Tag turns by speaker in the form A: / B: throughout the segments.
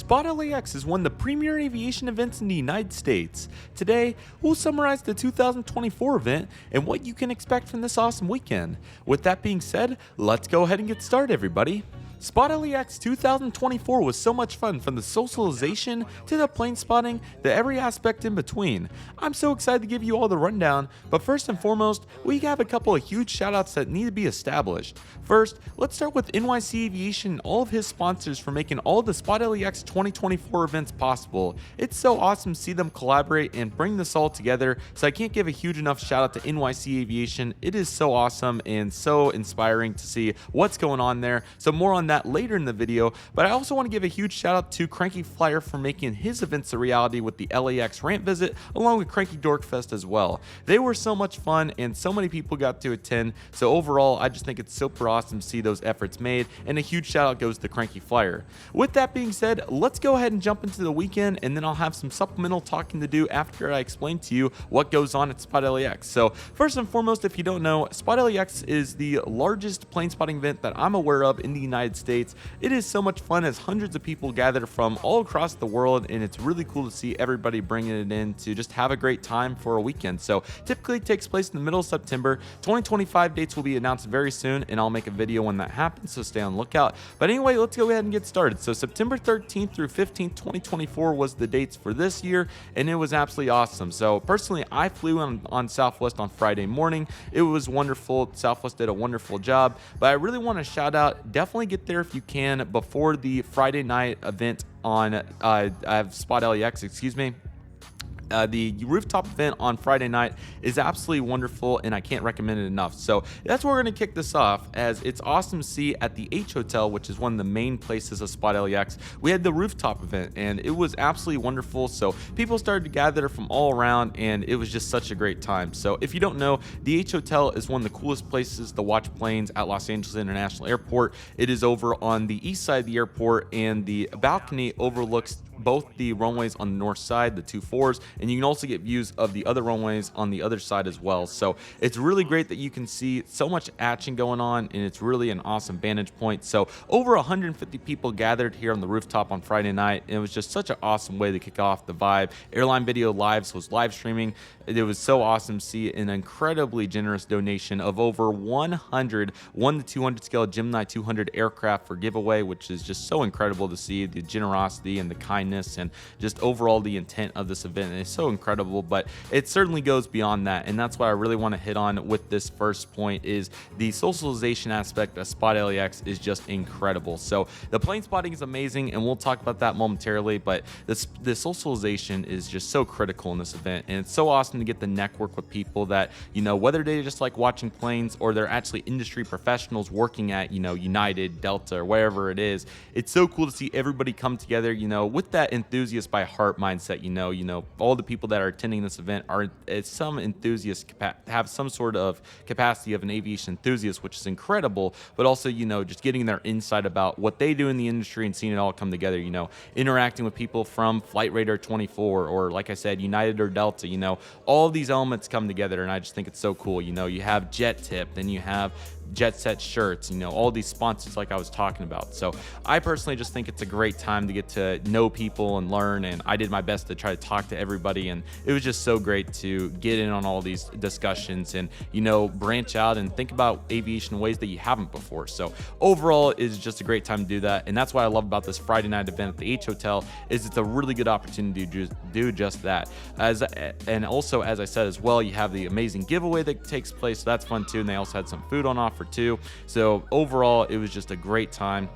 A: SpotLAX is one of the premier aviation events in the United States. Today, we'll summarize the 2024 event and what you can expect from this awesome weekend. With that being said, let's go ahead and get started, everybody. SpotLAX 2024 was so much fun, from the socialization to the plane spotting to every aspect in between. I'm so excited to give you all the rundown, but first and foremost, we have a couple of huge shoutouts that need to be established. First, let's start with NYC Aviation and all of his sponsors for making all of the SpotLAX 2024 events possible. It's so awesome to see them collaborate and bring this all together, so I can't give a huge enough shout out to NYC Aviation. It is so awesome and so inspiring to see what's going on there, so more on that later in the video. But I also want to give a huge shout out to Cranky Flyer for making his events a reality with the LAX ramp visit, along with Cranky Dorkfest as well. They were so much fun and so many people got to attend, so overall I just think it's super awesome to see those efforts made, and a huge shout out goes to Cranky Flyer. With that being said, let's go ahead and jump into the weekend, and then I'll have some supplemental talking to do after I explain to you what goes on at SpotLAX. So first and foremost, if you don't know, SpotLAX is the largest plane spotting event that I'm aware of in the United States. It is so much fun as hundreds of people gather from all across the world, and it's really cool to see everybody bringing it in to just have a great time for a weekend. So typically it takes place in the middle of September. 2025 dates will be announced very soon, and I'll make a video when that happens, so stay on the lookout. But anyway, let's go ahead and get started. So September 13th through 15th, 2024 was the dates for this year, and it was absolutely awesome. So personally, I flew on Southwest on Friday morning. It was wonderful. Southwest did a wonderful job, but I really want to shout out, definitely get there if you can before the Friday night event on SpotLAX, excuse me. The rooftop event on Friday night is absolutely wonderful, and I can't recommend it enough. So that's where we're going to kick this off, as it's awesome to see at the H Hotel, which is one of the main places of SpotLAX. We had the rooftop event, and it was absolutely wonderful. So people started to gather from all around, and it was just such a great time. So if you don't know, the H Hotel is one of the coolest places to watch planes at Los Angeles International Airport. It is over on the east side of the airport, and the balcony overlooks both the runways on the north side, the 24s, and you can also get views of the other runways on the other side as well. So it's really great that you can see so much action going on, and it's really an awesome vantage point. So over 150 people gathered here on the rooftop on Friday night, and it was just such an awesome way to kick off the vibe. Airline Video Lives was live streaming. It was so awesome to see an incredibly generous donation of over 100 1 to 200 scale Gemini 200 aircraft for giveaway, which is just so incredible to see the generosity and the kindness and just overall the intent of this event. And it's so incredible, but it certainly goes beyond that, and that's what I really want to hit on with this first point, is the socialization aspect of SpotLAX is just incredible. So the plane spotting is amazing, and we'll talk about that momentarily, but the socialization is just so critical in this event, and it's so awesome to get to network with people that, you know, whether they just like watching planes or they're actually industry professionals working at, you know, United, Delta, or wherever it is. It's so cool to see everybody come together, you know, with that enthusiast by heart mindset. You know, all the people that are attending this event are some enthusiasts, have some sort of capacity of an aviation enthusiast, which is incredible, but also, you know, just getting their insight about what they do in the industry and seeing it all come together, you know, interacting with people from Flight Radar 24 or, like I said, United or Delta. You know, all of these elements come together, and I just think it's so cool. You know, you have Jet Tip, then you have Jet Set shirts, you know, all these sponsors like I was talking about. So I personally just think it's a great time to get to know people and learn, and I did my best to try to talk to everybody, and it was just so great to get in on all these discussions and, you know, branch out and think about aviation in ways that you haven't before. So overall, it's just a great time to do that, and that's what I love about this Friday night event at the H Hotel, is it's a really good opportunity to do just that. And also, as I said as well, you have the amazing giveaway that takes place, so that's fun too, and they also had some food on offer too. So overall, it was just a great time.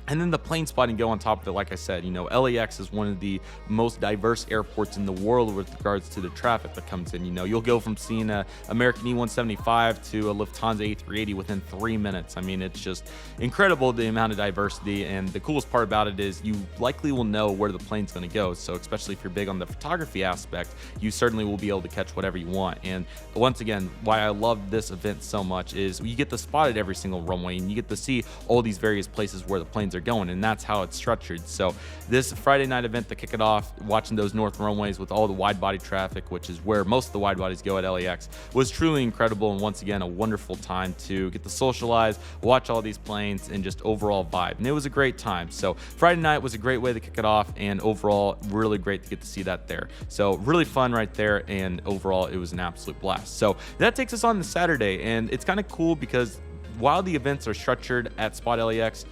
A: And then the plane spotting go on top of it. Like I said, you know, LAX is one of the most diverse airports in the world with regards to the traffic that comes in. You know, you'll go from seeing a American E-175 to a Lufthansa A380 within 3 minutes. I mean, it's just incredible, the amount of diversity. And the coolest part about it is you likely will know where the plane's going to go. So especially if you're big on the photography aspect, you certainly will be able to catch whatever you want. And once again, why I love this event so much is you get to spot at every single runway, and you get to see all these various places where the planes airlines are going, and that's how it's structured. So this Friday night event to kick it off, watching those north runways with all the wide body traffic, which is where most of the wide bodies go at LAX, was truly incredible, and once again a wonderful time to get to socialize, watch all these planes, and just overall vibe. And it was a great time. So Friday night was a great way to kick it off, and overall really great to get to see that there. So really fun right there, and overall it was an absolute blast. So that takes us on to Saturday, and it's kind of cool because while the events are structured at SpotLAX,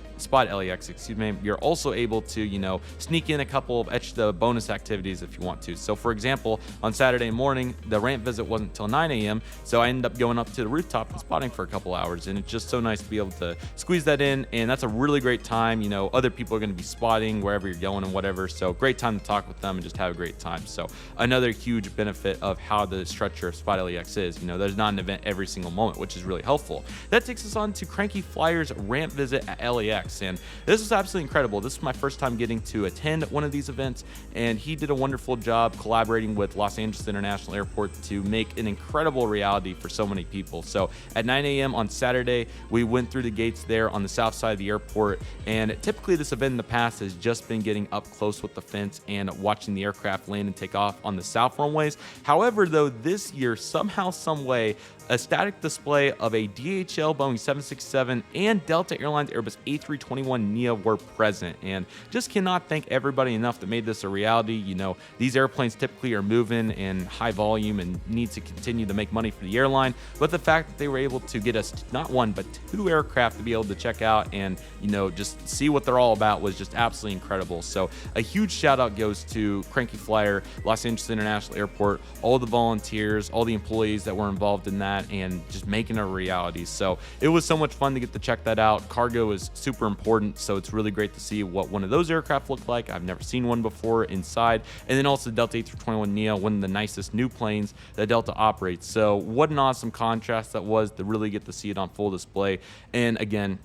A: you're also able to, you know, sneak in a couple of extra bonus activities if you want to. So for example, on Saturday morning, the ramp visit wasn't until 9 a.m. So I ended up going up to the rooftop and spotting for a couple hours, and it's just so nice to be able to squeeze that in. And that's a really great time. You know, other people are going to be spotting wherever you're going and whatever. So great time to talk with them and just have a great time. So another huge benefit of how the structure of SpotLAX is, you know, there's not an event every single moment, which is really helpful. That takes us on to Cranky Flyer's ramp visit at LAX. And this was absolutely incredible. This was my first time getting to attend one of these events, and he did a wonderful job collaborating with Los Angeles International Airport to make an incredible reality for so many people. So at 9 a.m. on Saturday, we went through the gates there on the south side of the airport, and typically this event in the past has just been getting up close with the fence and watching the aircraft land and take off on the south runways. However, though, this year, somehow, some way, a static display of a DHL Boeing 767 and Delta Airlines Airbus A321neo were present, and just cannot thank everybody enough that made this a reality. You know, these airplanes typically are moving in high volume and need to continue to make money for the airline, but the fact that they were able to get us not one but two aircraft to be able to check out and, you know, just see what they're all about was just absolutely incredible. So a huge shout out goes to Cranky Flyer, Los Angeles International Airport, all the volunteers, all the employees that were involved in that, and just making it a reality. So it was so much fun to get to check that out. Cargo is super important, so it's really great to see what one of those aircraft look like. I've never seen one before inside. And then also Delta A321neo, one of the nicest new planes that Delta operates. So what an awesome contrast that was to really get to see it on full display. And again,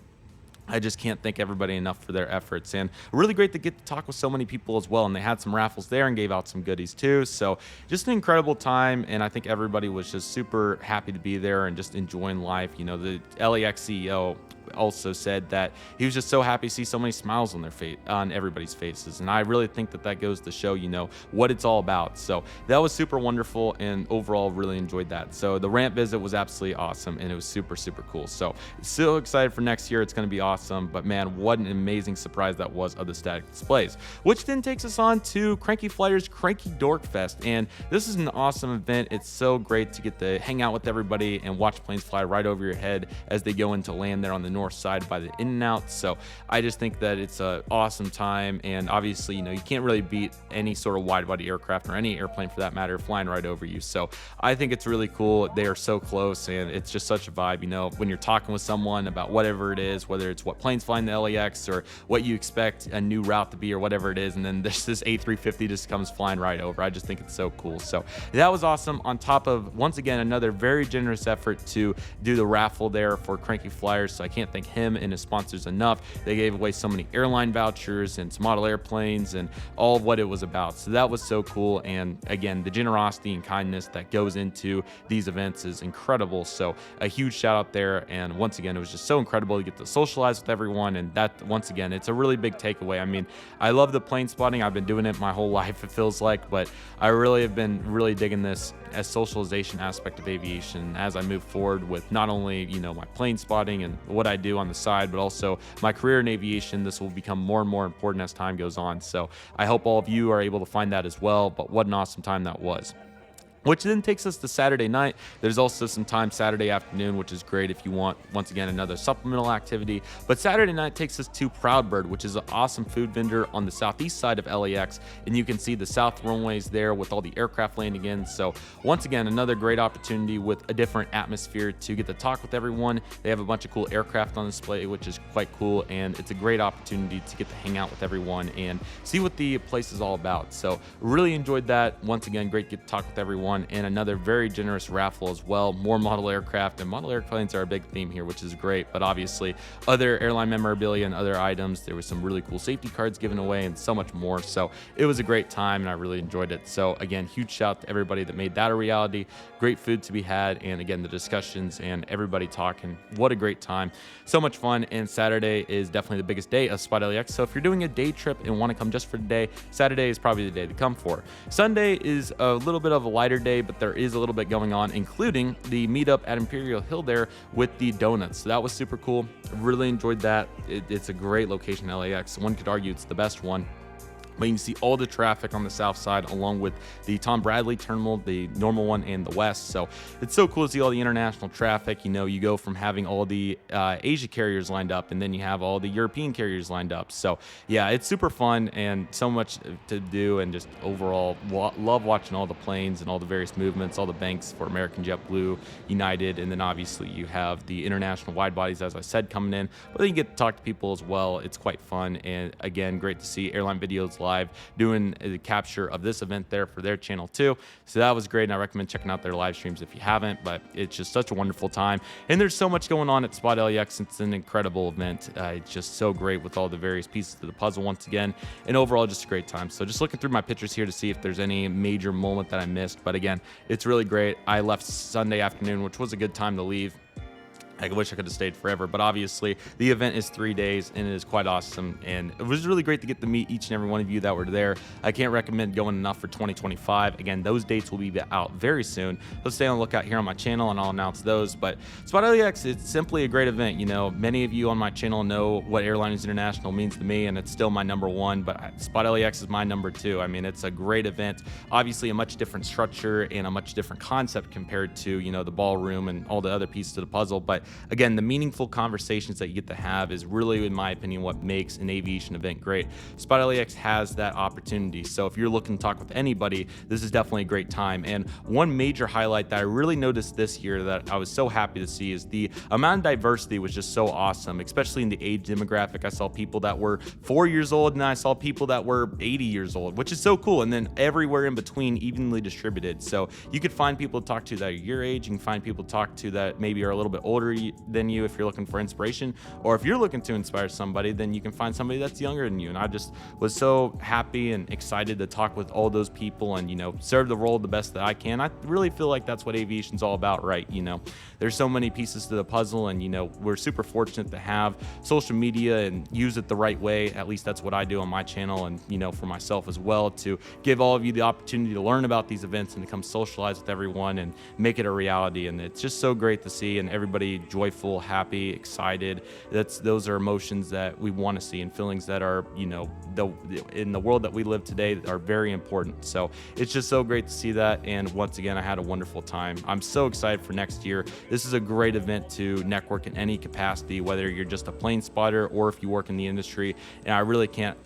A: I just can't thank everybody enough for their efforts, and really great to get to talk with so many people as well. And they had some raffles there and gave out some goodies too. So just an incredible time, and I think everybody was just super happy to be there and just enjoying life. You know, the LAX CEO also said that he was just so happy to see so many smiles on their face, on everybody's faces, and I really think that that goes to show, you know, what it's all about. So that was super wonderful, and overall really enjoyed that. So the ramp visit was absolutely awesome, and it was super cool. So so excited for next year. It's going to be awesome, but man, what an amazing surprise that was of the static displays. Which then takes us on to Cranky Flyer's Cranky Dorkfest, and this is an awesome event. It's so great to get to hang out with everybody and watch planes fly right over your head as they go into land there on the north side by the In-N-Out. So I just think that it's an awesome time, and obviously, you know, you can't really beat any sort of wide body aircraft or any airplane for that matter flying right over you. So I think it's really cool. They are so close, and it's just such a vibe, you know, when you're talking with someone about whatever it is, whether it's what planes flying the LAX or what you expect a new route to be or whatever it is, and then this A350 just comes flying right over. I just think it's so cool. So that was awesome, on top of, once again, another very generous effort to do the raffle there for Cranky Flyers. So I can't thank him and his sponsors enough. They gave away so many airline vouchers and some model airplanes and all of what it was about. So that was so cool, and again, the generosity and kindness that goes into these events is incredible. So a huge shout out there, and once again, it was just so incredible to get to socialize with everyone. And that, once again, it's a really big takeaway. I mean, I love the plane spotting. I've been doing it my whole life, it feels like, but I really have been really digging this as socialization aspect of aviation as I move forward with not only, you know, my plane spotting and what I do on the side, but also my career in aviation. This will become more and more important as time goes on. So I hope all of you are able to find that as well. But what an awesome time that was. Which then takes us to Saturday night. There's also some time Saturday afternoon, which is great if you want, once again, another supplemental activity. But Saturday night takes us to Proudbird, which is an awesome food vendor on the southeast side of LAX. And you can see the south runways there with all the aircraft landing in. So once again, another great opportunity with a different atmosphere to get to talk with everyone. They have a bunch of cool aircraft on display, which is quite cool. And it's a great opportunity to get to hang out with everyone and see what the place is all about. So really enjoyed that. Once again, great to get to talk with everyone. fun, and another very generous raffle as well. More model aircraft, and model airplanes are a big theme here, which is great, but obviously other airline memorabilia and other items. There was some really cool safety cards given away and so much more. So it was a great time and I really enjoyed it. So again, huge shout out to everybody that made that a reality. Great food to be had, and again, the discussions and everybody talking. What a great time. So much fun. And Saturday is definitely the biggest day of SpotLAX. So if you're doing a day trip and want to come just for the day, Saturday is probably the day to come for. Sunday is a little bit of a lighter day, but there is a little bit going on, including the meetup at Imperial Hill there with the donuts. So that was super cool. Really enjoyed that. It's a great location, LAX. One could argue it's the best one. But you can see all the traffic on the south side, along with the Tom Bradley terminal, the normal one, and the west. So it's so cool to see all the international traffic. You know, you go from having all the Asia carriers lined up, and then you have all the European carriers lined up. So yeah, it's super fun and so much to do, and just overall love watching all the planes and all the various movements, all the banks for American, JetBlue, United, and then obviously you have the international wide bodies, as I said, coming in. But then you get to talk to people as well. It's quite fun, and again, great to see Airline Videos Live doing the capture of this event there for their channel too. So that was great, and I recommend checking out their live streams if you haven't. But it's just such a wonderful time, and there's so much going on at SpotLAX. It's an incredible event. It's just so great with all the various pieces of the puzzle once again, and overall just a great time. So just looking through my pictures here to see if there's any major moment that I missed, but again, it's really great. I left Sunday afternoon, which was a good time to leave. I wish I could have stayed forever, but obviously the event is 3 days and it is quite awesome, and it was really great to get to meet each and every one of you that were there. I can't recommend going enough for 2025. Again, those dates will be out very soon, so stay on the lookout here on my channel and I'll announce those. But SpotLAX, it's simply a great event. You know, many of you on my channel know what Airliners International means to me, and it's still my number one, but SpotLAX is my number two. I mean, it's a great event, obviously a much different structure and a much different concept compared to, you know, the ballroom and all the other pieces of the puzzle. But again, the meaningful conversations that you get to have is really, in my opinion, what makes an aviation event great. SpotLAX has that opportunity. So if you're looking to talk with anybody, this is definitely a great time. And one major highlight that I really noticed this year that I was so happy to see is the amount of diversity was just so awesome, especially in the age demographic. I saw people that were 4 years old, and I saw people that were 80 years old, which is so cool. And then everywhere in between, evenly distributed. So you could find people to talk to that are your age. You can find people to talk to that maybe are a little bit older than you if you're looking for inspiration, or if you're looking to inspire somebody, then you can find somebody that's younger than you. And I just was so happy and excited to talk with all those people and, you know, serve the role the best that I can. I really feel like that's what aviation's all about, right? You know, there's so many pieces to the puzzle, and, you know, we're super fortunate to have social media and use it the right way. At least that's what I do on my channel, and, you know, for myself as well, to give all of you the opportunity to learn about these events and to come socialize with everyone and make it a reality. And it's just so great to see, and everybody joyful, happy, excited. Those are emotions that we want to see, and feelings that are, you know, in the world that we live today are very important. So it's just so great to see that. And once again, I had a wonderful time. I'm so excited for next year. This is a great event to network in any capacity, whether you're just a plane spotter or if you work in the industry. And I really can't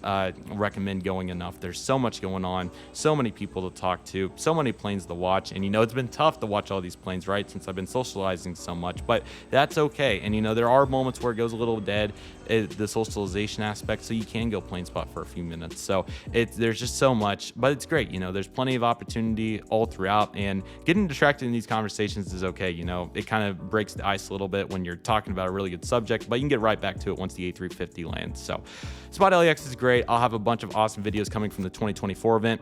A: recommend going enough. There's so much going on, so many people to talk to, so many planes to watch. And, you know, it's been tough to watch all these planes, right, since I've been socializing so much, but that's okay. And, you know, there are moments where it goes a little dead, the socialization aspect, so you can go plane spot for a few minutes. So there's just so much, but it's great. You know, there's plenty of opportunity all throughout, and getting distracted in these conversations is okay. You know, it kind of breaks the ice a little bit when you're talking about a really good subject, but you can get right back to it once the A350 lands. So SpotLAX is great. I'll have a bunch of awesome videos coming from the 2024 event.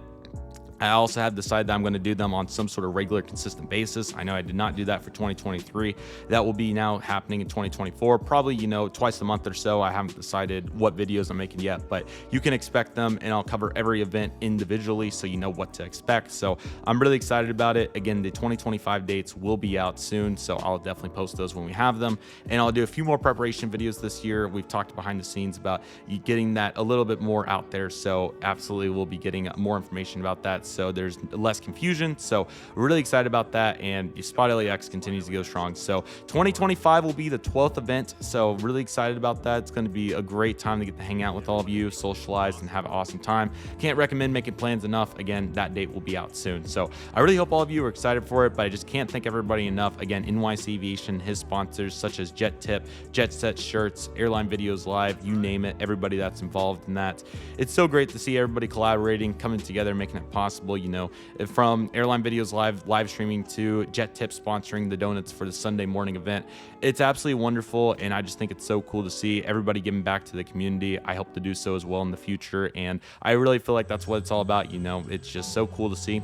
A: I also have decided that I'm going to do them on some sort of regular, consistent basis. I know I did not do that for 2023. That will be now happening in 2024, probably, you know, twice a month or so. I haven't decided what videos I'm making yet, but you can expect them, and I'll cover every event individually so you know what to expect. So I'm really excited about it. Again, the 2025 dates will be out soon, so I'll definitely post those when we have them. And I'll do a few more preparation videos this year. We've talked behind the scenes about getting that a little bit more out there, so absolutely we'll be getting more information about that, so there's less confusion. So we're really excited about that, and SpotLAX continues to go strong. So 2025 will be the 12th event, so really excited about that. It's going to be a great time to get to hang out with all of you, socialize, and have an awesome time. Can't recommend making plans enough. Again, that date will be out soon, so I really hope all of you are excited for it, but I just can't thank everybody enough. Again, NYC Aviation, his sponsors such as Jet Tip, Jet Set Shirts, Airline Videos Live, you name it, everybody that's involved in that. It's so great to see everybody collaborating, coming together, making it possible. possible, you know, from Airline Videos live streaming to Jet Tip sponsoring the donuts for the Sunday morning event. It's absolutely wonderful, and I just think it's so cool to see everybody giving back to the community. I hope to do so as well in the future, and I really feel like that's what it's all about, you know. It's just so cool to see.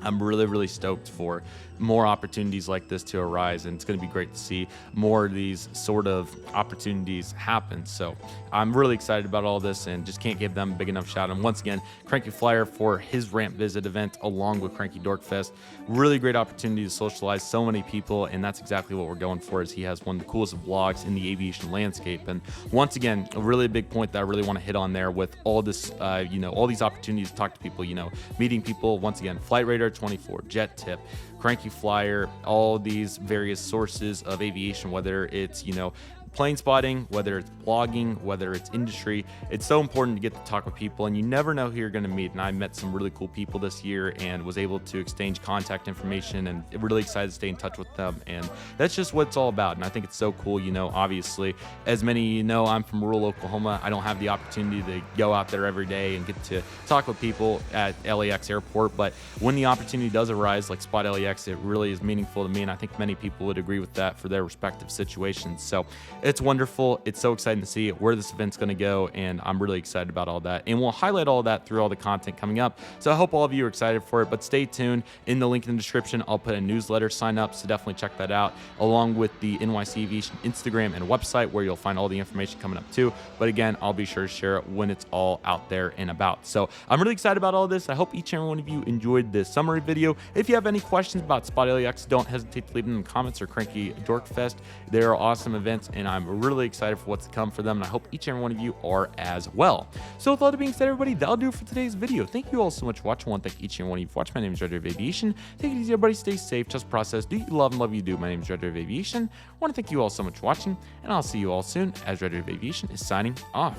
A: I'm really stoked for more opportunities like this to arise, and it's going to be great to see more of these sort of opportunities happen. So I'm really excited about all this and just can't give them a big enough shout. And once again, Cranky Flyer for his ramp visit event along with Cranky Dorkfest. Really great opportunity to socialize so many people, and that's exactly what we're going for, as he has one of the coolest vlogs in the aviation landscape. And once again, a really big point that I really want to hit on there with all this, you know, all these opportunities to talk to people, you know, meeting people. Once again, Flight Radar 24, Jet Tip, Cranky Flyer, all these various sources of aviation, whether it's, you know, plane spotting, whether it's blogging, whether it's industry. It's so important to get to talk with people, and you never know who you're going to meet. And I met some really cool people this year and was able to exchange contact information, and really excited to stay in touch with them. And that's just what it's all about. And I think it's so cool. You know, obviously, as many of you know, I'm from rural Oklahoma. I don't have the opportunity to go out there every day and get to talk with people at LAX airport. But when the opportunity does arise, like Spot LAX, it really is meaningful to me. And I think many people would agree with that for their respective situations. So it's wonderful. It's so exciting to see where this event's going to go, and I'm really excited about all that. And we'll highlight all that through all the content coming up. So I hope all of you are excited for it, but stay tuned. In the link in the description, I'll put a newsletter sign up, so definitely check that out, along with the NYC Aviation Instagram and website, where you'll find all the information coming up too. But again, I'll be sure to share it when it's all out there and about. So I'm really excited about all this. I hope each and every one of you enjoyed this summary video. If you have any questions about Spot LAX, don't hesitate to leave them in the comments, or Cranky Dorkfest. They are awesome events, and I'm really excited for what's to come for them, and I hope each and every one of you are as well. So with all that being said, everybody, that'll do it for today's video. Thank you all so much for watching. I want to thank each and every one of you for watching. My name is Redriveraviation. Take it easy, everybody. Stay safe. Just process. Do you love and love you do. My name is Redriveraviation. I want to thank you all so much for watching, and I'll see you all soon, as Redriveraviation is signing off.